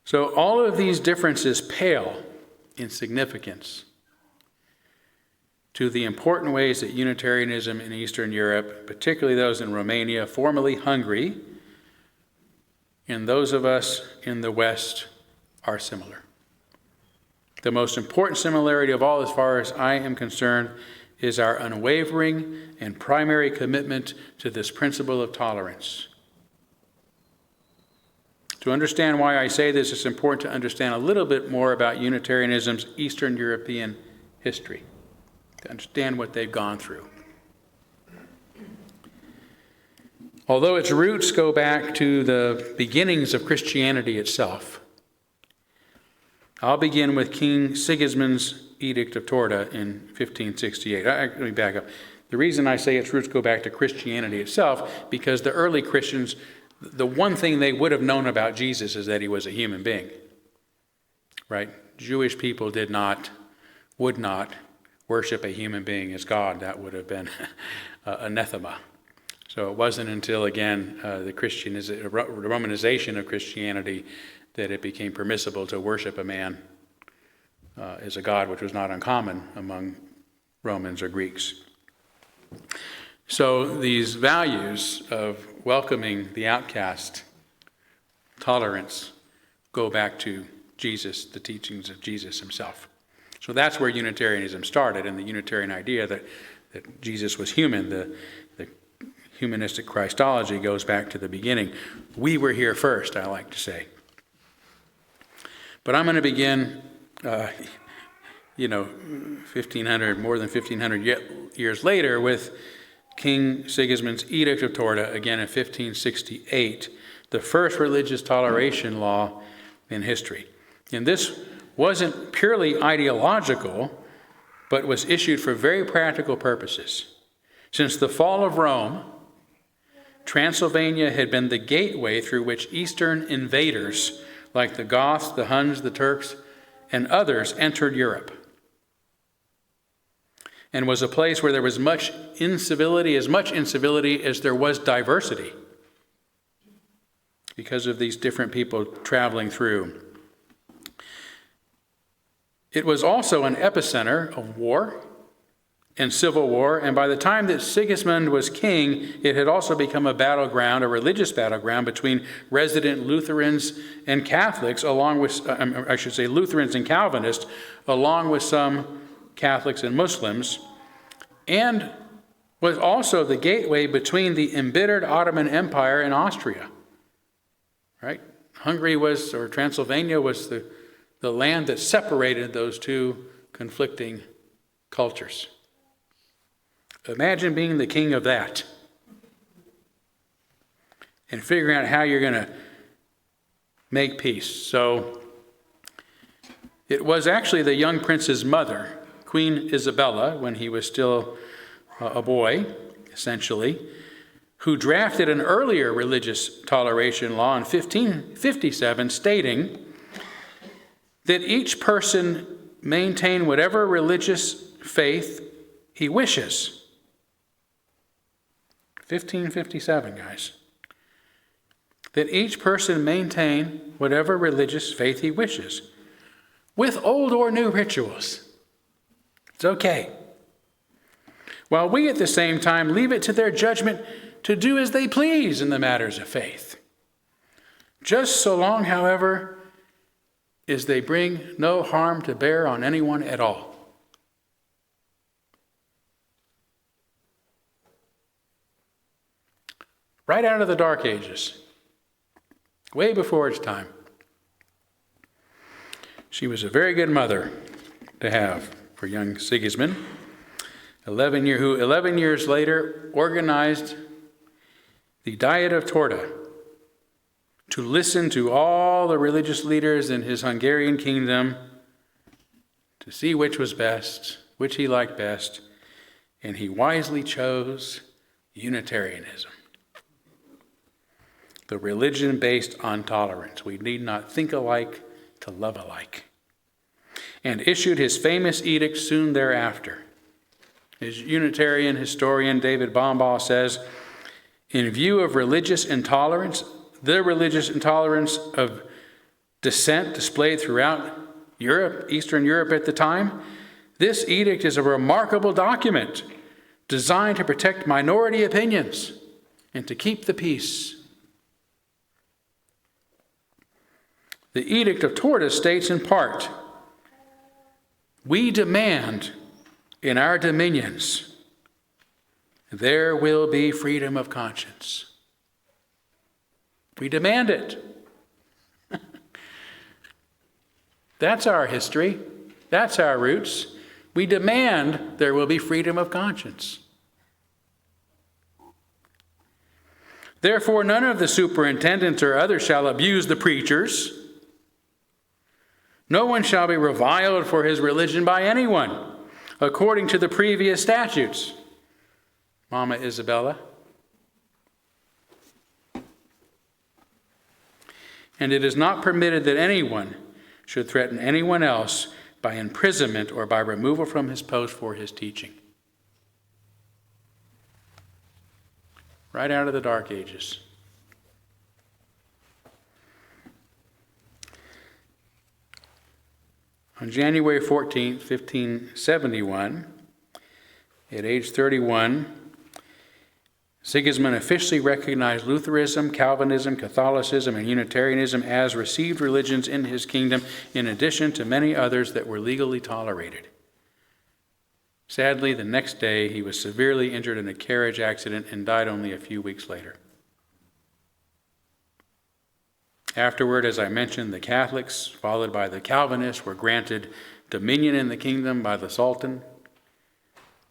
So all of these differences pale in significance to the important ways that Unitarianism in Eastern Europe, particularly those in Romania, formerly Hungary, and those of us in the West are similar. The most important similarity of all, as far as I am concerned, is our unwavering and primary commitment to this principle of tolerance. To understand why I say this, it's important to understand a little bit more about Unitarianism's Eastern European history, to understand what they've gone through. Although its roots go back to the beginnings of Christianity itself, I'll begin with King Sigismund's Edict of Torda in 1568. Let me back up. The reason I say its roots go back to Christianity itself, because the early Christians, the one thing they would have known about Jesus is that he was a human being, right? Jewish people would not worship a human being as God. That would have been anathema. So it wasn't until, again, the Romanization of Christianity that it became permissible to worship a man as a god, which was not uncommon among Romans or Greeks. So these values of welcoming the outcast, tolerance, go back to Jesus, the teachings of Jesus himself. So that's where Unitarianism started, and the Unitarian idea that Jesus was human, the humanistic Christology goes back to the beginning. We were here first, I like to say. But I'm going to begin, 1,500, more than 1,500 years later, with King Sigismund's Edict of Torda, again in 1568, the first religious toleration law in history. And this wasn't purely ideological, but was issued for very practical purposes. Since the fall of Rome, Transylvania had been the gateway through which Eastern invaders like the Goths, the Huns, the Turks, and others entered Europe, and was a place where there was much incivility as there was diversity because of these different people traveling through. It was also an epicenter of war and civil war, and by the time that Sigismund was king, it had also become a battleground, a religious battleground between resident Lutherans and Catholics, along with, Lutherans and Calvinists, along with some Catholics and Muslims, and was also the gateway between the embittered Ottoman Empire and Austria. Right? Hungary was, or Transylvania was the land that separated those two conflicting cultures. Imagine being the king of that and figuring out how you're going to make peace. So it was actually the young prince's mother, Queen Isabella, when he was still a boy, essentially, who drafted an earlier religious toleration law in 1557 stating that each person maintain whatever religious faith he wishes. 1557, guys. That each person maintain whatever religious faith he wishes, with old or new rituals. It's okay. While we at the same time leave it to their judgment to do as they please in the matters of faith. Just so long, however, as they bring no harm to bear on anyone at all. Right out of the Dark Ages, way before its time. She was a very good mother to have for young Sigismund, 11 years later organized the Diet of Torda to listen to all the religious leaders in his Hungarian kingdom to see which was best, which he liked best, and he wisely chose Unitarianism. The religion based on tolerance. We need not think alike to love alike. And issued his famous edict soon thereafter. His Unitarian historian David Bomball says, in view of religious intolerance, the religious intolerance of dissent displayed throughout Europe, Eastern Europe at the time, this edict is a remarkable document designed to protect minority opinions and to keep the peace. The Edict of Torda states in part, we demand in our dominions there will be freedom of conscience. We demand it. That's our history. That's our roots. We demand there will be freedom of conscience. Therefore, none of the superintendents or others shall abuse the preachers. No one shall be reviled for his religion by anyone, according to the previous statutes. Mama Isabella. And it is not permitted that anyone should threaten anyone else by imprisonment or by removal from his post for his teaching. Right out of the Dark Ages. On January 14, 1571, at age 31, Sigismund officially recognized Lutheranism, Calvinism, Catholicism, and Unitarianism as received religions in his kingdom, in addition to many others that were legally tolerated. Sadly, the next day, he was severely injured in a carriage accident and died only a few weeks later. Afterward, as I mentioned, the Catholics, followed by the Calvinists, were granted dominion in the kingdom by the Sultan.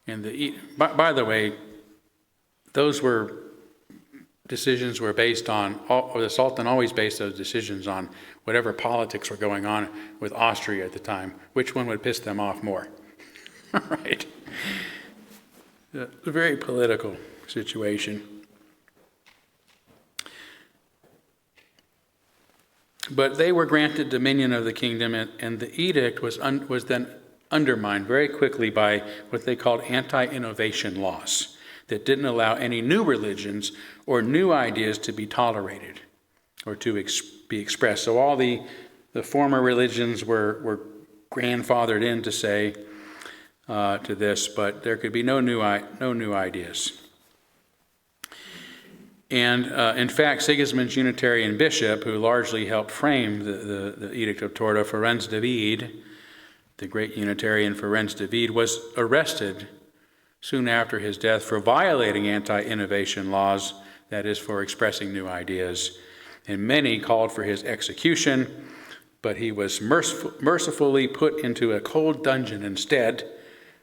And by the way, those decisions were based on, or the Sultan always based those decisions on whatever politics were going on with Austria at the time, which one would piss them off more. Right? A very political situation. But they were granted dominion of the kingdom, and the edict was then undermined very quickly by what they called anti-innovation laws that didn't allow any new religions or new ideas to be tolerated or to be expressed. So all the former religions were grandfathered in, to say, to this, but there could be no new ideas. And in fact, Sigismund's Unitarian bishop, who largely helped frame the Edict of Torda, Ferenc David, the great Unitarian Ferenc David, was arrested soon after his death for violating anti-innovation laws, that is, for expressing new ideas. And many called for his execution, but he was mercifully put into a cold dungeon instead,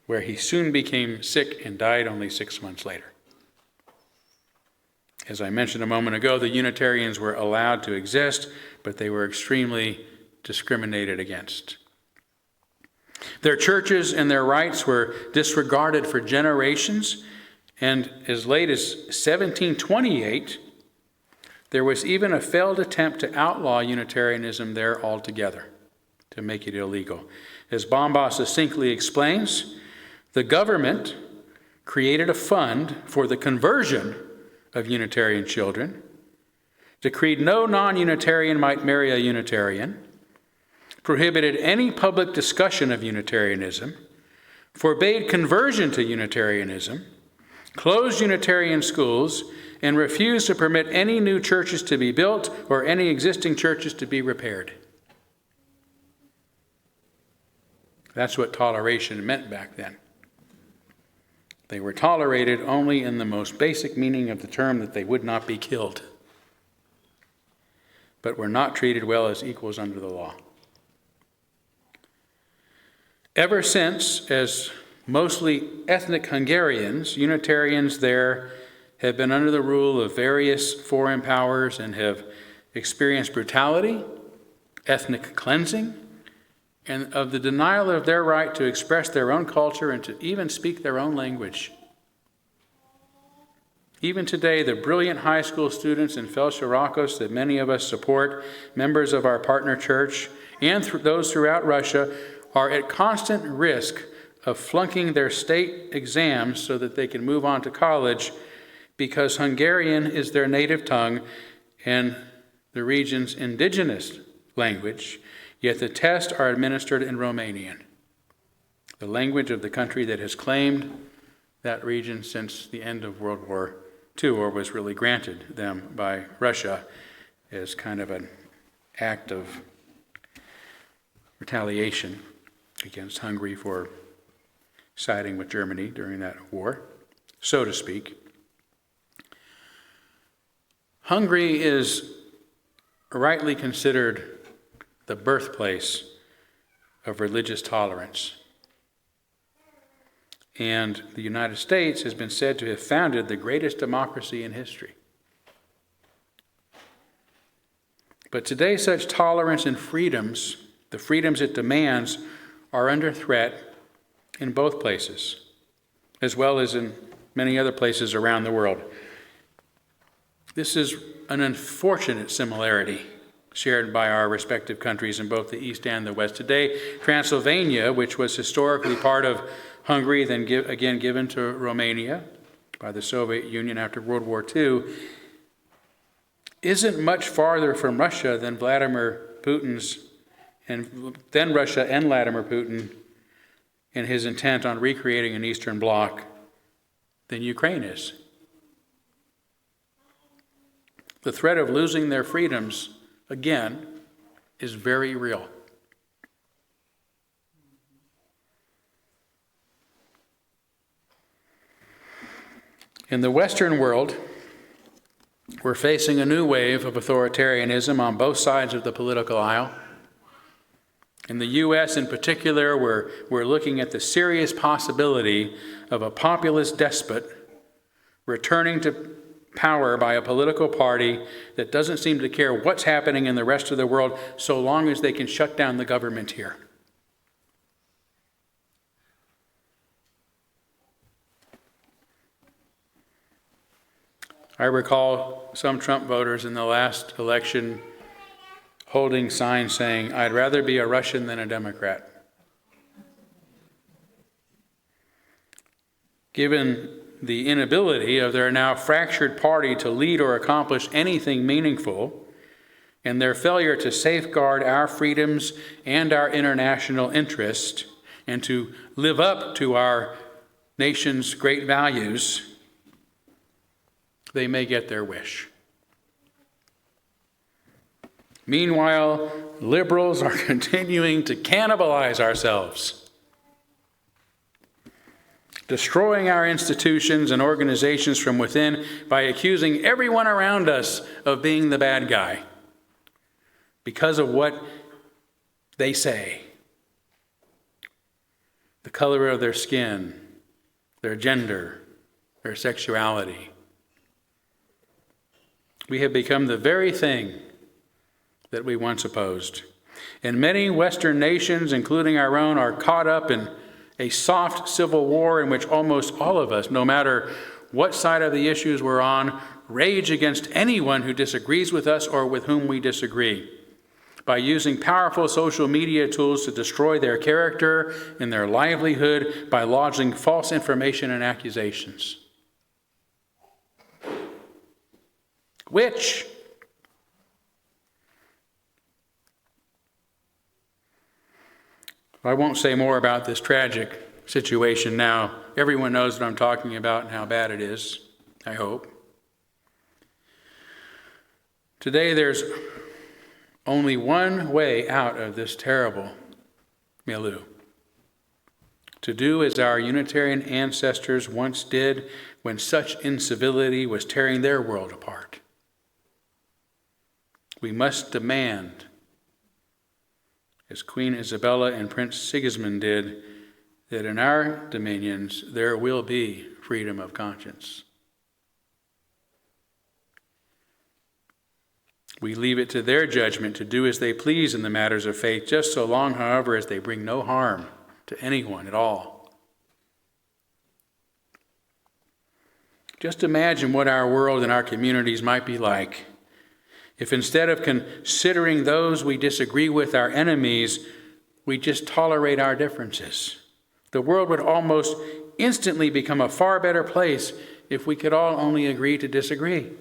where he soon became sick and died only 6 months later. As I mentioned a moment ago, the Unitarians were allowed to exist, but they were extremely discriminated against. Their churches and their rights were disregarded for generations, and as late as 1728, there was even a failed attempt to outlaw Unitarianism there altogether, to make it illegal. As Bomba succinctly explains, the government created a fund for the conversion of Unitarian children, decreed no non-Unitarian might marry a Unitarian, prohibited any public discussion of Unitarianism, forbade conversion to Unitarianism, closed Unitarian schools, and refused to permit any new churches to be built or any existing churches to be repaired. That's what toleration meant back then. They were tolerated only in the most basic meaning of the term, that they would not be killed, but were not treated well as equals under the law. Ever since, as mostly ethnic Hungarians, Unitarians there have been under the rule of various foreign powers and have experienced brutality, ethnic cleansing, and of the denial of their right to express their own culture and to even speak their own language. Even today, the brilliant high school students in Felsőrákos that many of us support, members of our partner church, and those throughout Russia, are at constant risk of flunking their state exams so that they can move on to college, because Hungarian is their native tongue and the region's indigenous language, yet the tests are administered in Romanian, the language of the country that has claimed that region since the end of World War II, or was really granted them by Russia as kind of an act of retaliation against Hungary for siding with Germany during that war, so to speak. Hungary is rightly considered the birthplace of religious tolerance. And the United States has been said to have founded the greatest democracy in history. But today, such tolerance and freedoms, the freedoms it demands, are under threat in both places, as well as in many other places around the world. This is an unfortunate similarity shared by our respective countries in both the East and the West. Today, Transylvania, which was historically part of Hungary, then again given to Romania by the Soviet Union after World War II, isn't much farther from Russia than Vladimir Putin's, and then Russia and Vladimir Putin in his intent on recreating an Eastern Bloc than Ukraine is. The threat of losing their freedoms, again, is very real. In the Western world, we're facing a new wave of authoritarianism on both sides of the political aisle. In the U.S. in particular, we're looking at the serious possibility of a populist despot returning to power by a political party that doesn't seem to care what's happening in the rest of the world so long as they can shut down the government here. I recall some Trump voters in the last election holding signs saying, "I'd rather be a Russian than a Democrat." Given the inability of their now fractured party to lead or accomplish anything meaningful, and their failure to safeguard our freedoms and our international interest, and to live up to our nation's great values, they may get their wish. Meanwhile, liberals are continuing to cannibalize ourselves. destroying our institutions and organizations from within by accusing everyone around us of being the bad guy because of what they say, the color of their skin, their gender, their sexuality. We have become the very thing that we once opposed. And many Western nations, including our own, are caught up in a soft civil war in which almost all of us, no matter what side of the issues we're on, rage against anyone who disagrees with us or with whom we disagree, by using powerful social media tools to destroy their character and their livelihood, by lodging false information and accusations. Which? I won't say more about this tragic situation now. Everyone knows what I'm talking about and how bad it is, I hope. Today there's only one way out of this terrible milieu: to do as our Unitarian ancestors once did when such incivility was tearing their world apart. We must demand, as Queen Isabella and Prince Sigismund did, that in our dominions there will be freedom of conscience. We leave it to their judgment to do as they please in the matters of faith, just so long, however, as they bring no harm to anyone at all. Just imagine what our world and our communities might be like if instead of considering those we disagree with our enemies, we just tolerate our differences. The world would almost instantly become a far better place if we could all only agree to disagree.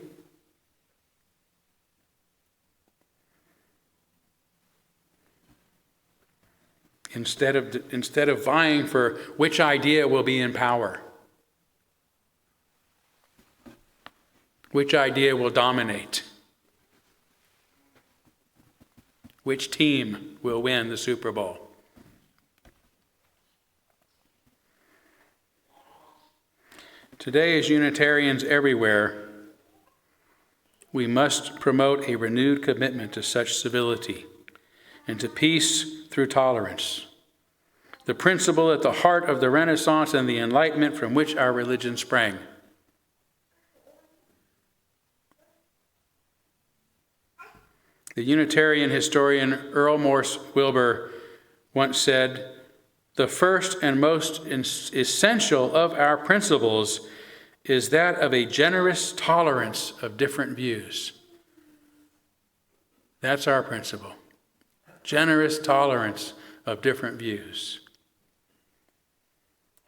Instead of vying for which idea will be in power, which idea will dominate, which team will win the Super Bowl. Today, as Unitarians everywhere, we must promote a renewed commitment to such civility and to peace through tolerance, the principle at the heart of the Renaissance and the Enlightenment from which our religion sprang. The Unitarian historian Earl Morse Wilbur once said, "The first and most essential of our principles is that of a generous tolerance of different views." That's our principle. Generous tolerance of different views.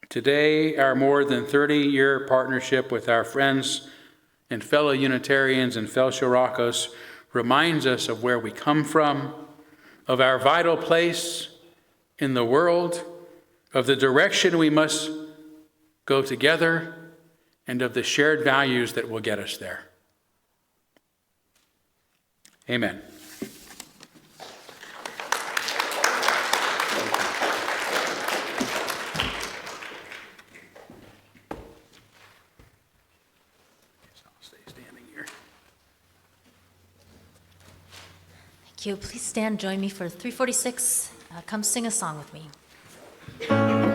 Today, our more than 30-year partnership with our friends and fellow Unitarians in Felsőrákos reminds us of where we come from, of our vital place in the world, of the direction we must go together, and of the shared values that will get us there. Amen. Thank you. Please stand, join me for 346. Come sing a song with me. Oh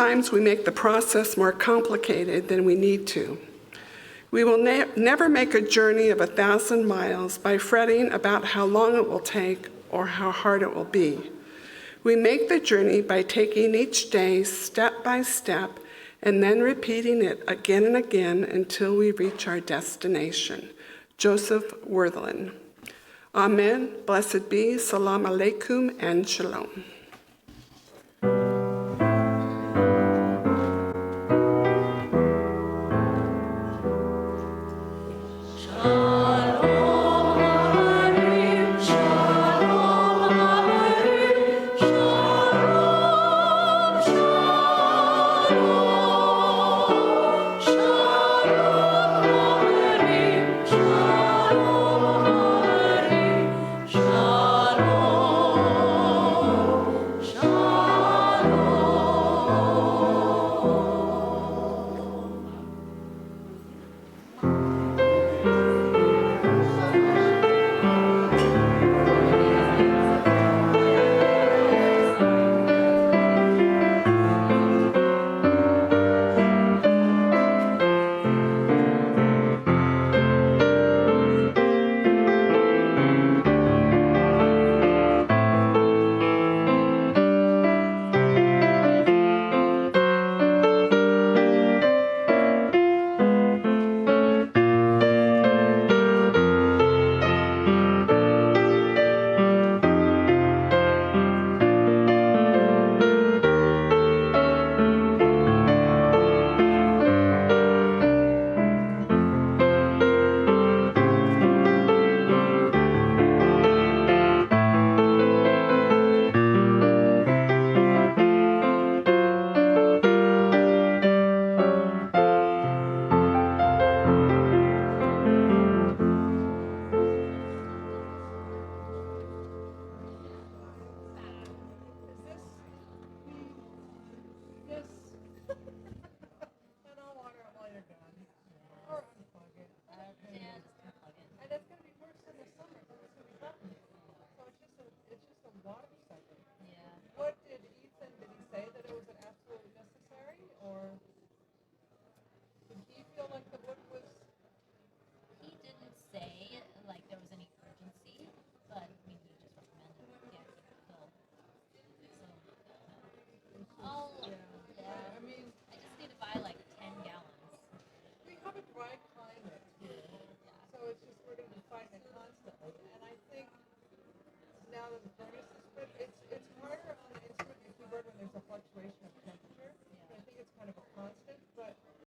Sometimes we make the process more complicated than we need to. We will never make a journey of 1,000 miles by fretting about how long it will take or how hard it will be. We make the journey by taking each day step by step and then repeating it again and again until we reach our destination. Joseph Worthlin. Amen. Blessed be. Salam alaikum and shalom.